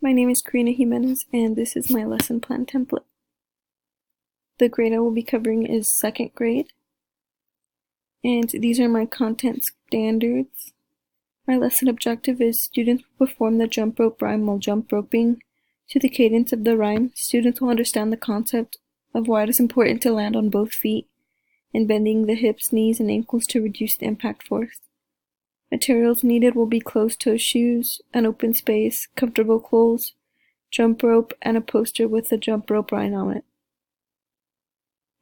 My name is Karina Jimenez, and this is my lesson plan template. The grade I will be covering is 2nd grade, and these are my content standards. My lesson objective is students will perform the jump rope rhyme while jump roping. To the cadence of the rhyme, students will understand the concept of why it is important to land on both feet and bending the hips, knees, and ankles to reduce the impact force. Materials needed will be closed-toe shoes, an open space, comfortable clothes, jump rope, and a poster with the jump rope rhyme on it.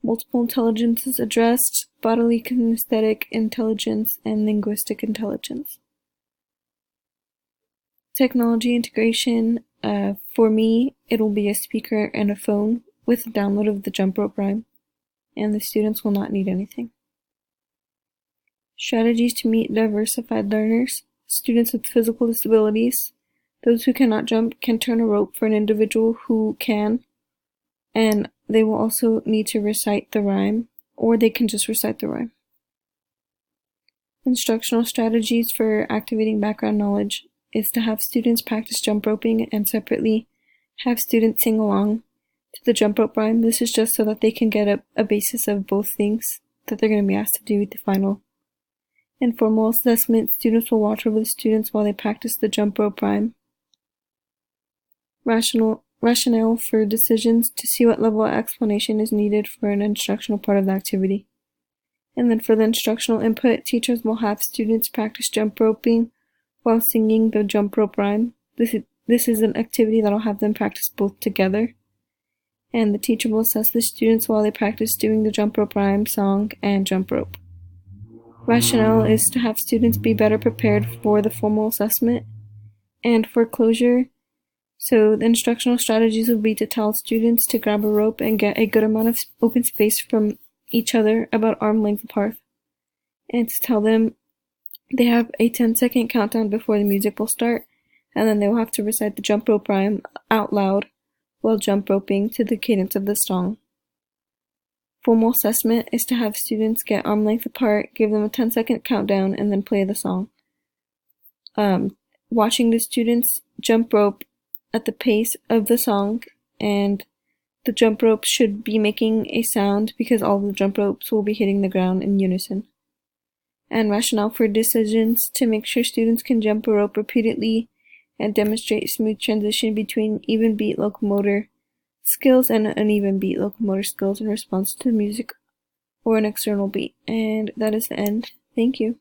Multiple intelligences addressed: bodily kinesthetic intelligence and linguistic intelligence. Technology integration, for me, it'll be a speaker and a phone with a download of the jump rope rhyme, and the students will not need anything. Strategies to meet diversified learners: students with physical disabilities. Those who cannot jump can turn a rope for an individual who can, and they will also need to recite the rhyme, or they can just recite the rhyme. Instructional strategies for activating background knowledge is to have students practice jump roping and separately have students sing along to the jump rope rhyme. This is just so that they can get a basis of both things that they're going to be asked to do at the final. Informal assessment: students will watch over the students while they practice the jump rope rhyme. Rationale for decisions: to see what level of explanation is needed for an instructional part of the activity. And then for the instructional input, teachers will have students practice jump roping while singing the jump rope rhyme. This is an activity that will have them practice both together. And the teacher will assess the students while they practice doing the jump rope rhyme, song, and jump rope. Rationale is to have students be better prepared for the formal assessment. And for closure, so the instructional strategies will be to tell students to grab a rope and get a good amount of open space from each other, about arm length apart, and to tell them they have a 10-second countdown before the music will start, and then they will have to recite the jump rope rhyme out loud while jump roping to the cadence of the song. Formal assessment is to have students get arm length apart, give them a 10-second countdown, and then play the song. Watching the students jump rope at the pace of the song, and the jump rope should be making a sound because all the jump ropes will be hitting the ground in unison. And rationale for decisions: to make sure students can jump a rope repeatedly and demonstrate smooth transition between even beat locomotor skills and uneven beat locomotor skills in response to music or an external beat. And that is the end. Thank you.